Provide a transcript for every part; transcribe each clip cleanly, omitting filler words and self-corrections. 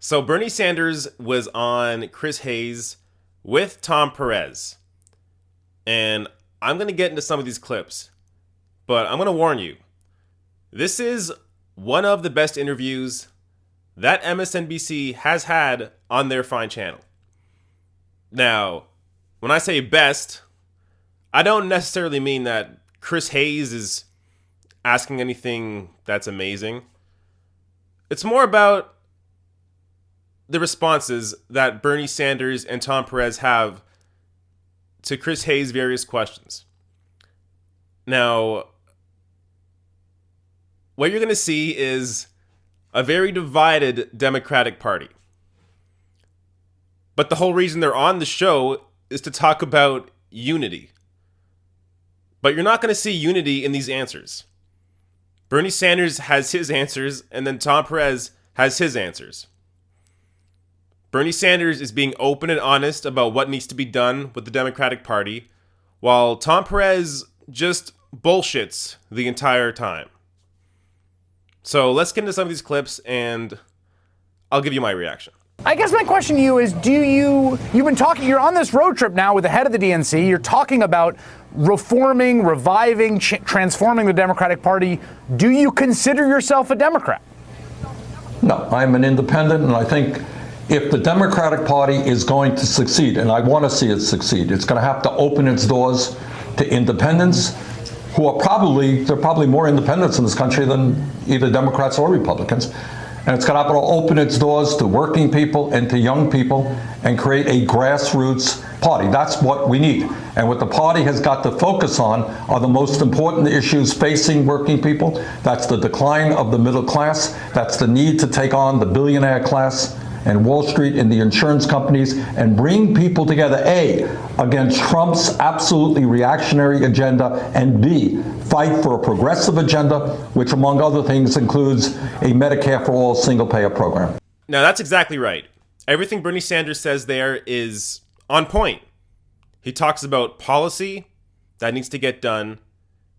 So Bernie Sanders was on Chris Hayes with Tom Perez. And I'm going to get into some of these clips, but I'm going to warn you. This is one of the best interviews that MSNBC has had on their fine channel. Now, when I say best, I don't necessarily mean that Chris Hayes is asking anything that's amazing. It's more about the responses that Bernie Sanders and Tom Perez have to Chris Hayes' various questions. Now, what you're going to see is a very divided Democratic Party. But the whole reason they're on the show is to talk about unity. But you're not going to see unity in these answers. Bernie Sanders has his answers, and then Tom Perez has his answers. Bernie Sanders is being open and honest about what needs to be done with the Democratic Party, while Tom Perez just bullshits the entire time. So let's get into some of these clips, and I'll give you my reaction. I guess my question to you is, you've been talking, you're on this road trip now with the head of the DNC, you're talking about reforming, reviving, transforming the Democratic Party. Do you consider yourself a Democrat? No, I'm an independent, and I think if the Democratic Party is going to succeed, and I want to see it succeed, it's going to have to open its doors to independents who are there are probably more independents in this country than either Democrats or Republicans. And it's going to have to open its doors to working people and to young people and create a grassroots party. That's what we need. And what the party has got to focus on are the most important issues facing working people. That's the decline of the middle class. That's the need to take on the billionaire class and Wall Street and the insurance companies and bring people together, A, against Trump's absolutely reactionary agenda, and B, fight for a progressive agenda, which among other things includes a Medicare for all single-payer program. Now, that's exactly right. Everything Bernie Sanders says there is on point. He talks about policy that needs to get done.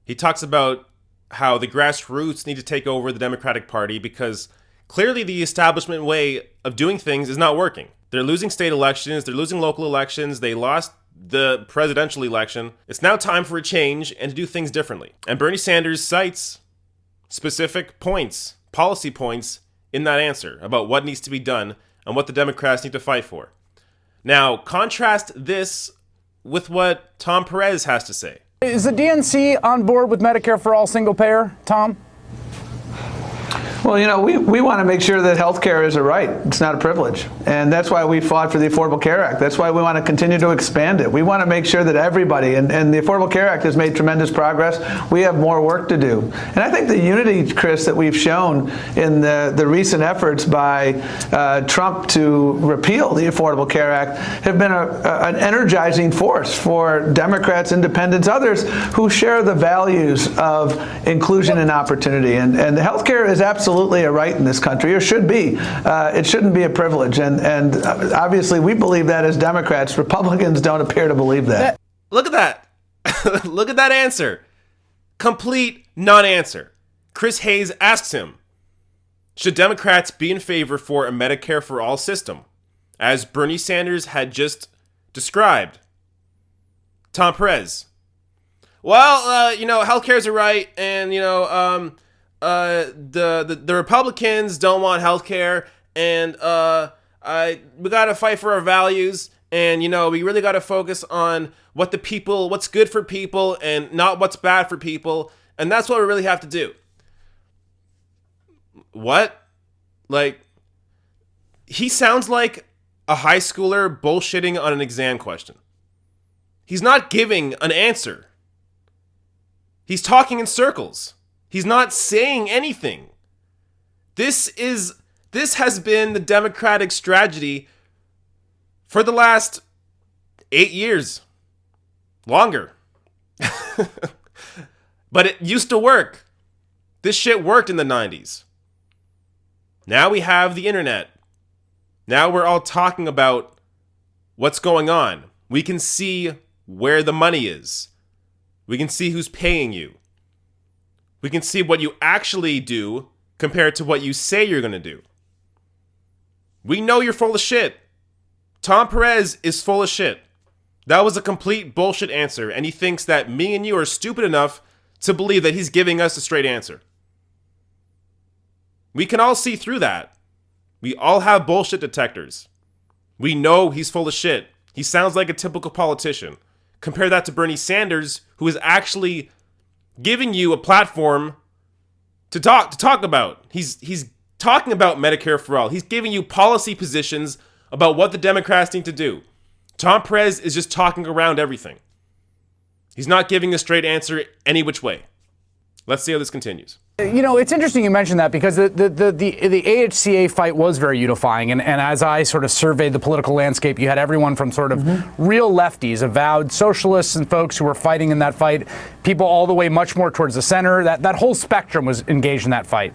He talks about how the grassroots need to take over the Democratic Party because clearly the establishment way of doing things is not working. They're losing state elections. They're losing local elections. They lost the presidential election. It's now time for a change and to do things differently. And Bernie Sanders cites specific points, policy points in that answer about what needs to be done and what the Democrats need to fight for. Now, contrast this with what Tom Perez has to say. Is the DNC on board with Medicare for all single payer, Tom? Well, we want to make sure that health care is a right. It's not a privilege. And that's why we fought for the Affordable Care Act. That's why we want to continue to expand it. We want to make sure that everybody, and the Affordable Care Act has made tremendous progress. We have more work to do. And I think the unity, Chris, that we've shown in the recent efforts by Trump to repeal the Affordable Care Act have been an energizing force for Democrats, independents, others who share the values of inclusion and opportunity. And the health care is absolutely a right in this country, or should be. It shouldn't be a privilege. And obviously we believe that as Democrats. Republicans don't appear to believe that. Look at that. Look at that answer. Complete non-answer. Chris Hayes asks him, should Democrats be in favor for a Medicare for all system, as Bernie Sanders had just described? Tom Perez. Well, healthcare is a right, and, the Republicans don't want health care, and we gotta fight for our values, and we really gotta focus on what's good for people and not what's bad for people, and that's what we really have to do. What? Like, he sounds like a high schooler bullshitting on an exam question. He's not giving an answer. He's talking in circles. He's not saying anything. This has been the Democratic strategy for the last 8 years. Longer. But it used to work. This shit worked in the 90s. Now we have the internet. Now we're all talking about what's going on. We can see where the money is. We can see who's paying you. We can see what you actually do compared to what you say you're going to do. We know you're full of shit. Tom Perez is full of shit. That was a complete bullshit answer, and he thinks that me and you are stupid enough to believe that he's giving us a straight answer. We can all see through that. We all have bullshit detectors. We know he's full of shit. He sounds like a typical politician. Compare that to Bernie Sanders, who is actually giving you a platform to talk about. He's talking about Medicare for all. He's giving you policy positions about what the Democrats need to do. Tom Perez is just talking around everything. He's not giving a straight answer any which way. Let's see how this continues. You know, it's interesting you mentioned that because the AHCA fight was very unifying. And as I sort of surveyed the political landscape, you had everyone from sort of real lefties, avowed socialists and folks who were fighting in that fight, people all the way much more towards the center. That whole spectrum was engaged in that fight.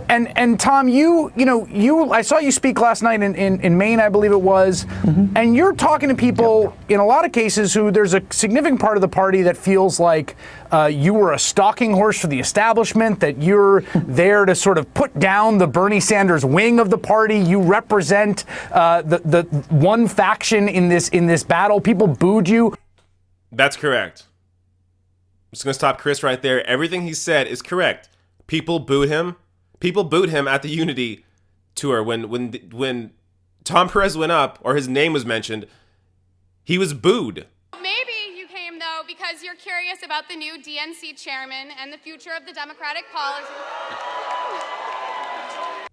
And Tom, I saw you speak last night in Maine, I believe it was, and you're talking to people in a lot of cases who there's a significant part of the party that feels like you were a stalking horse for the establishment, that you're there to sort of put down the Bernie Sanders wing of the party. You represent the one faction in this battle. People booed you. That's correct. I'm just going to stop Chris right there. Everything he said is correct. People booed him. People booed him at the Unity tour when Tom Perez went up or his name was mentioned. He was booed. Maybe you came, though, because you're curious about the new DNC chairman and the future of the Democratic policy.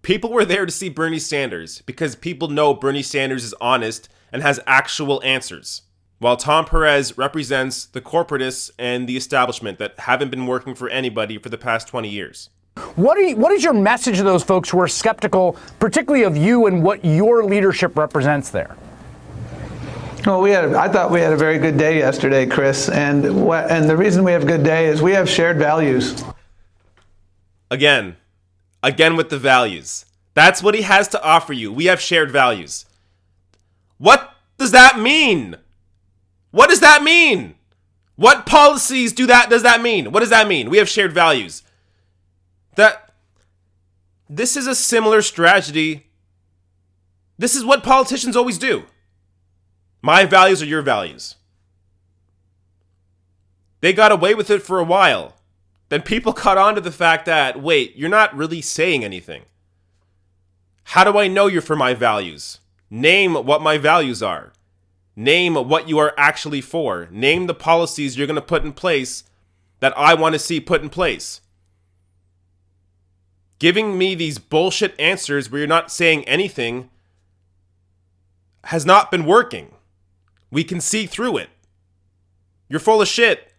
People were there to see Bernie Sanders because people know Bernie Sanders is honest and has actual answers, while Tom Perez represents the corporatists and the establishment that haven't been working for anybody for the past 20 years. What is your message to those folks who are skeptical, particularly of you and what your leadership represents there? Well, I thought we had a very good day yesterday, Chris, and the reason we have a good day is we have shared values. Again with the values. That's what he has to offer you. We have shared values. What does that mean? What does that mean? What policies does that mean? What does that mean? We have shared values. This is a similar strategy. This is what politicians always do. My values are your values. They got away with it for a while. Then people caught on to the fact that, wait, you're not really saying anything. How do I know you're for my values? Name what my values are. Name what you are actually for. Name the policies you're going to put in place that I want to see put in place. Giving me these bullshit answers where you're not saying anything has not been working. We can see through it. You're full of shit.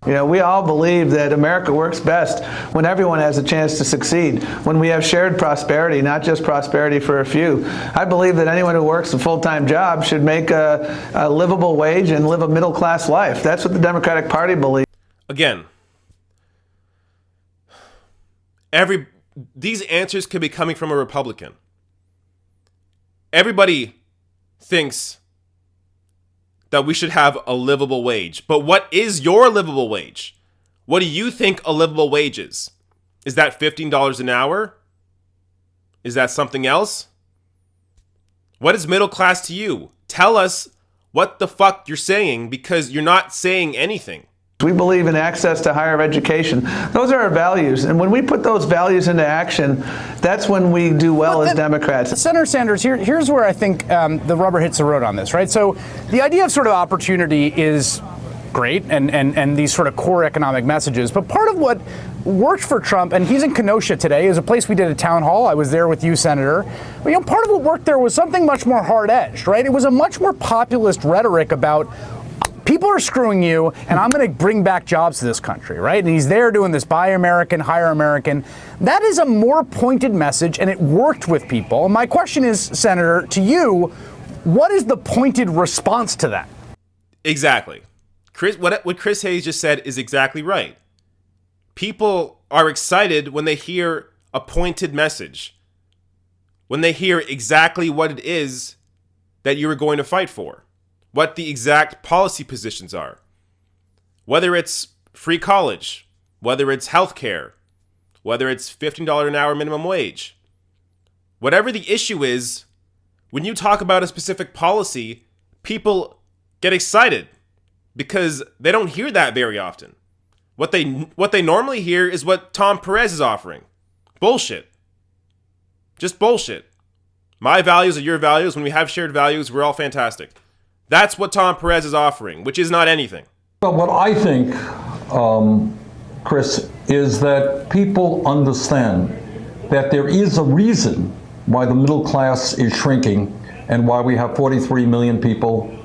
You know, we all believe that America works best when everyone has a chance to succeed, when we have shared prosperity, not just prosperity for a few. I believe that anyone who works a full-time job should make a livable wage and live a middle-class life. That's what the Democratic Party believes. Again, these answers could be coming from a Republican. Everybody thinks that we should have a livable wage. But what is your livable wage? What do you think a livable wage is? Is that $15 an hour? Is that something else? What is middle class to you? Tell us what the fuck you're saying, because you're not saying anything. We believe in access to higher education. Those are our values. And when we put those values into action, that's when we do well as Democrats. Senator Sanders, here's where I think the rubber hits the road on this, right? So the idea of sort of opportunity is great and these sort of core economic messages. But part of what worked for Trump, and he's in Kenosha today, is a place we did a town hall. I was there with you, Senator. But, part of what worked there was something much more hard-edged, right? It was a much more populist rhetoric about people are screwing you, and I'm going to bring back jobs to this country, right? And he's there doing this buy American, hire American. That is a more pointed message, and it worked with people. And my question is, Senator, to you, what is the pointed response to that? Exactly. What Chris Hayes just said is exactly right. People are excited when they hear a pointed message, when they hear exactly what it is that you are going to fight for, what the exact policy positions are, whether it's free college, whether it's health care, whether it's $15 an hour minimum wage, Whatever the issue is, when you talk about a specific policy, people get excited because they don't hear that very often. What they normally hear is what Tom Perez is offering. Bullshit. Just bullshit. My values are your values. When we have shared values, we're all fantastic. That's what Tom Perez is offering, which is not anything. But what I think, Chris, is that people understand that there is a reason why the middle class is shrinking and why we have 43 million people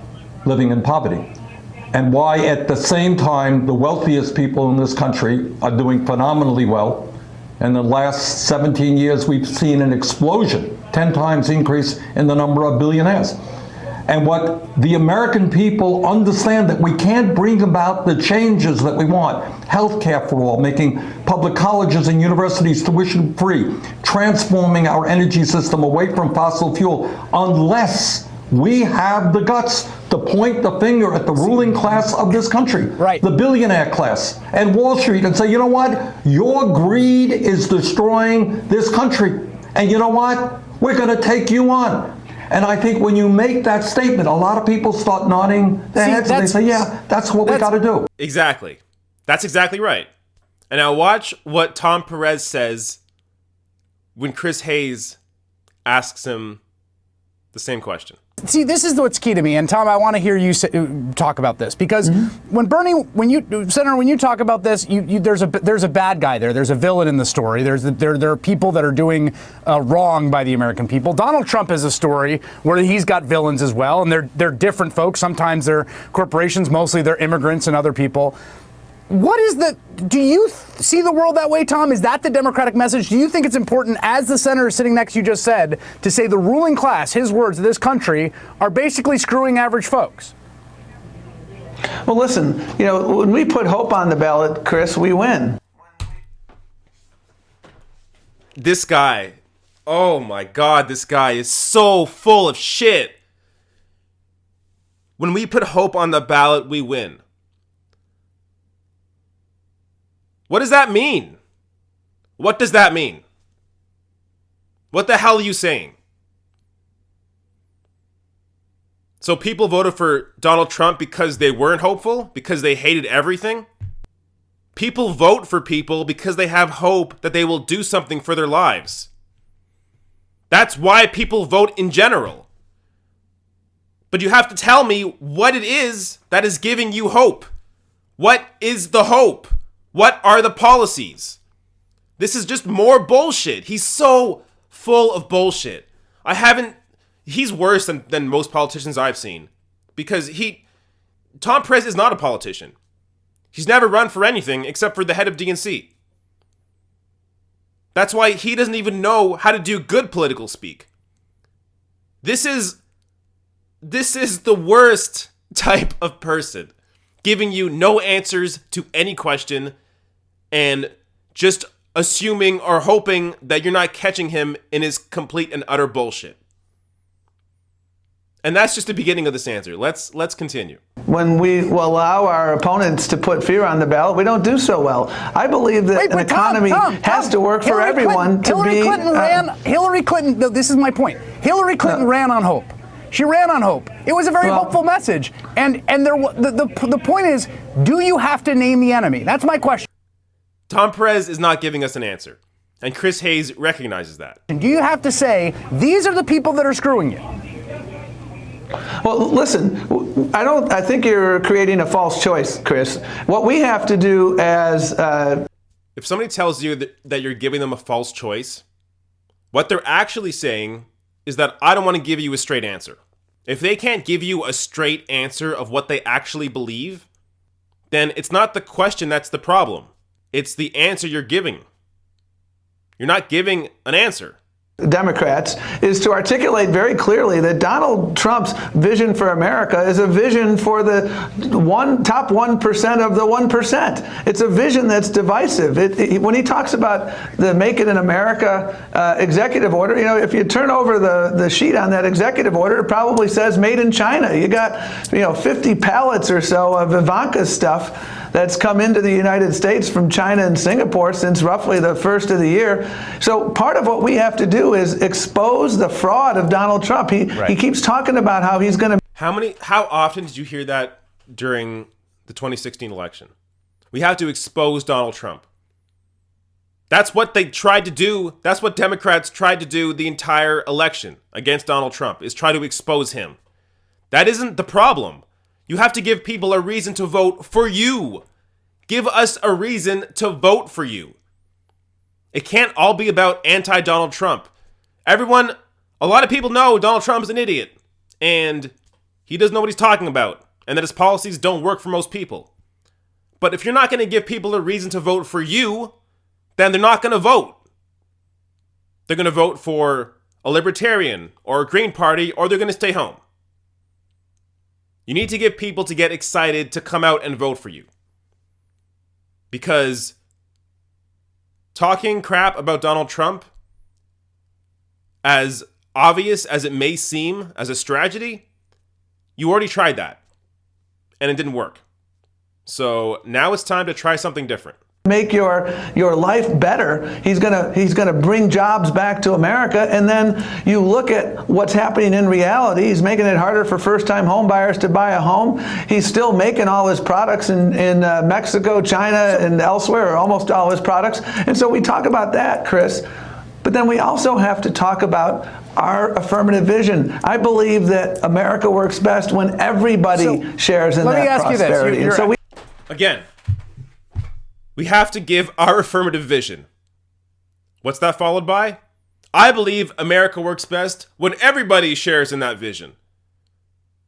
living in poverty. And why at the same time the wealthiest people in this country are doing phenomenally well. In the last 17 years we've seen an explosion, 10 times increase in the number of billionaires. And what the American people understand, that we can't bring about the changes that we want, health care for all, making public colleges and universities tuition free, transforming our energy system away from fossil fuel, unless we have the guts to point the finger at the ruling class of this country, right, the billionaire class, and Wall Street, and say, you know what, your greed is destroying this country, and you know what, we're going to take you on. And I think when you make that statement, a lot of people start nodding their heads and they say, yeah, that's what we got to do. Exactly. That's exactly right. And now watch what Tom Perez says when Chris Hayes asks him the same question. See, this is what's key to me, and Tom, I want to hear you talk about this, because when you talk about this, there's a bad guy there. There's a villain in the story. There are people that are doing wrong by the American people. Donald Trump has a story where he's got villains as well, and they're different folks. Sometimes they're corporations, mostly they're immigrants and other people. Do you see the world that way, Tom? Is that the Democratic message? Do you think it's important, as the senator sitting next to you just said, to say the ruling class, his words, of this country, are basically screwing average folks? Well, listen, when we put hope on the ballot, Chris, we win. This guy, oh my God, this guy is so full of shit. When we put hope on the ballot, we win. What does that mean? What does that mean? What the hell are you saying? So people voted for Donald Trump because they weren't hopeful? Because they hated everything? People vote for people because they have hope that they will do something for their lives. That's why people vote in general. But you have to tell me what it is that is giving you hope. What is the hope? What are the policies? This is just more bullshit. He's so full of bullshit. He's worse than most politicians I've seen. Because Tom Perez is not a politician. He's never run for anything except for the head of DNC. That's why he doesn't even know how to do good political speak. This is the worst type of person. Giving you no answers to any question and just assuming or hoping that you're not catching him in his complete and utter bullshit. And that's just the beginning of this answer. Let's continue. When we allow our opponents to put fear on the ballot, we don't do so well. I believe that an economy has to work for everyone to be... Hillary Clinton, no, this is my point. Hillary Clinton ran on hope. She ran on hope. It was a very hopeful message. And the point is, do you have to name the enemy? That's my question. Tom Perez is not giving us an answer. And Chris Hayes recognizes that. Do you have to say, these are the people that are screwing you? Well, listen, I think you're creating a false choice, Chris. What we have to do as... If somebody tells you that you're giving them a false choice, what they're actually saying is that I don't want to give you a straight answer. If they can't give you a straight answer of what they actually believe, then it's not the question that's the problem. It's the answer you're giving. You're not giving an answer. Democrats is to articulate very clearly that Donald Trump's vision for America is a vision for the top 1% of the 1%. It's a vision that's divisive. When he talks about the Make It in America executive order, if you turn over the sheet on that executive order, it probably says Made in China. You got 50 pallets or so of Ivanka's stuff that's come into the United States from China and Singapore since roughly the first of the year. So part of what we have to do is expose the fraud of Donald Trump. He keeps talking about how he's going to. How often did you hear that during the 2016 election? We have to expose Donald Trump. That's what they tried to do. That's what Democrats tried to do the entire election against Donald Trump, is try to expose him. That isn't the problem. You have to give people a reason to vote for you. Give us a reason to vote for you. It can't all be about anti-Donald Trump. A lot of people know Donald Trump is an idiot, and he doesn't know what he's talking about, and that his policies don't work for most people. But if you're not going to give people a reason to vote for you, then they're not going to vote. They're going to vote for a libertarian or a Green Party, or they're going to stay home. You need to get people to get excited to come out and vote for you. Because talking crap about Donald Trump, as obvious as it may seem as a strategy, you already tried that. And it didn't work. So now it's time to try something different. Make your life better. He's gonna bring jobs back to America, and then you look at what's happening in reality. He's making it harder for first-time home buyers to buy a home. He's still making all his products in Mexico, China, and elsewhere, or almost all his products. And so we talk about that, Chris. But then we also have to talk about our affirmative vision. I believe that America works best when everybody shares in that prosperity. Again, we have to give our affirmative vision. What's that followed by? I believe America works best when everybody shares in that vision.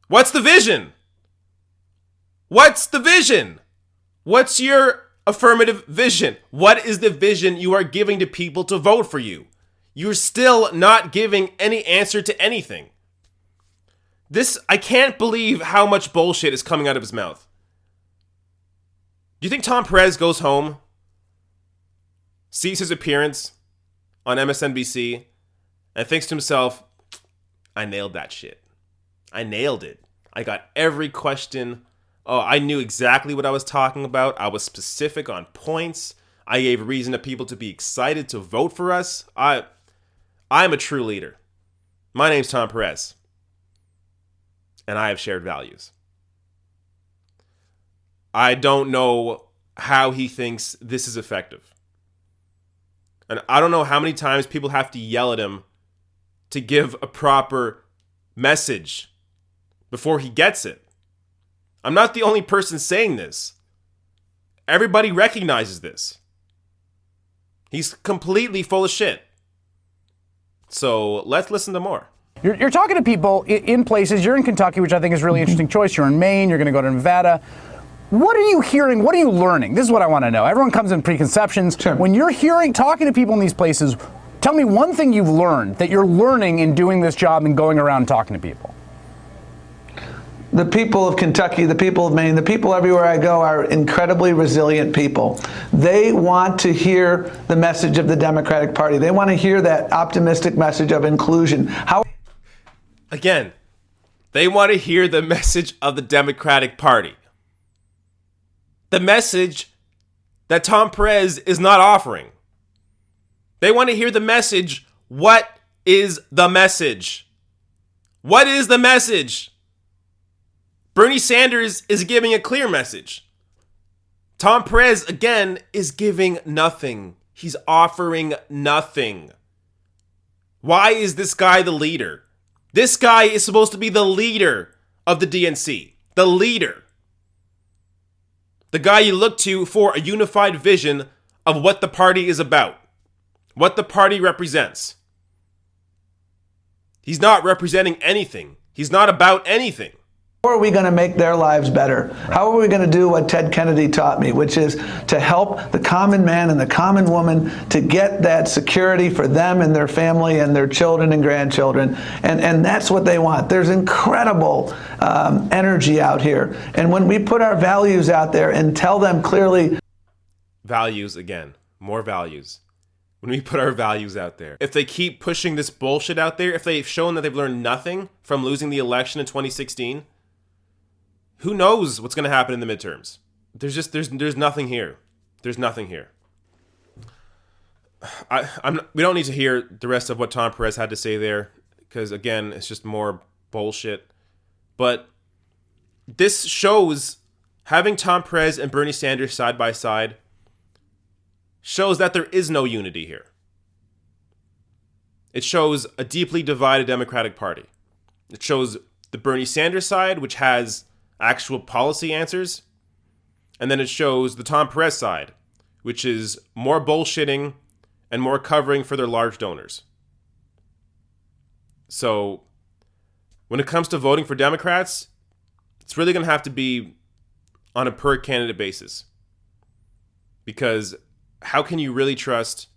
What's the vision? What's the vision? What's your affirmative vision? What is the vision you are giving to people to vote for you? You're still not giving any answer to anything. I can't believe how much bullshit is coming out of his mouth. Do you think Tom Perez goes home, sees his appearance on MSNBC, and thinks to himself, I nailed that shit. I nailed it. I got every question. Oh, I knew exactly what I was talking about. I was specific on points. I gave reason to people to be excited to vote for us. I'm a true leader. My name's Tom Perez, and I have shared values. I don't know how he thinks this is effective. And I don't know how many times people have to yell at him to give a proper message before he gets it. I'm not the only person saying this. Everybody recognizes this. He's completely full of shit. So let's listen to more. You're talking to people in places. You're in Kentucky, which I think is a really interesting choice. You're in Maine. You're going to go to Nevada. What are you hearing? What are you learning? This is what I want to know. Everyone comes in preconceptions. Sure. When you're talking to people in these places, tell me one thing you've learned that you're learning in doing this job and going around talking to people. The people of Kentucky, the people of Maine, the people everywhere I go are incredibly resilient people. They want to hear the message of the Democratic Party. They want to hear that optimistic message of inclusion. Again, they want to hear the message of the Democratic Party. The message that Tom Perez is not offering. They want to hear the message. What is the message? What is the message? Bernie Sanders is giving a clear message. Tom Perez, again, is giving nothing. He's offering nothing. Why is this guy the leader? This guy is supposed to be the leader of the DNC. The leader. The guy you look to for a unified vision of what the party is about. What the party represents. He's not representing anything. He's not about anything. How are we going to make their lives better? How are we going to do what Ted Kennedy taught me, which is to help the common man and the common woman to get that security for them and their family and their children and grandchildren. And that's what they want. There's incredible energy out here. And when we put our values out there and tell them clearly. Values again. More values. When we put our values out there. If they keep pushing this bullshit out there, if they've shown that they've learned nothing from losing the election in 2016, who knows what's going to happen in the midterms? there's nothing here. There's nothing here. We don't need to hear the rest of what Tom Perez had to say there, because again, it's just more bullshit. But this shows, having Tom Perez and Bernie Sanders side by side shows that there is no unity here. It shows a deeply divided Democratic Party. It shows the Bernie Sanders side, which has actual policy answers, and then it shows the Tom Perez side, which is more bullshitting and more covering for their large donors. So when it comes to voting for Democrats, it's really going to have to be on a per candidate basis. Because how can you really trust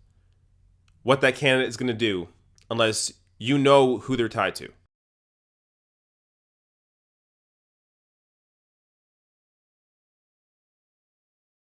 what that candidate is going to do unless you know who they're tied to?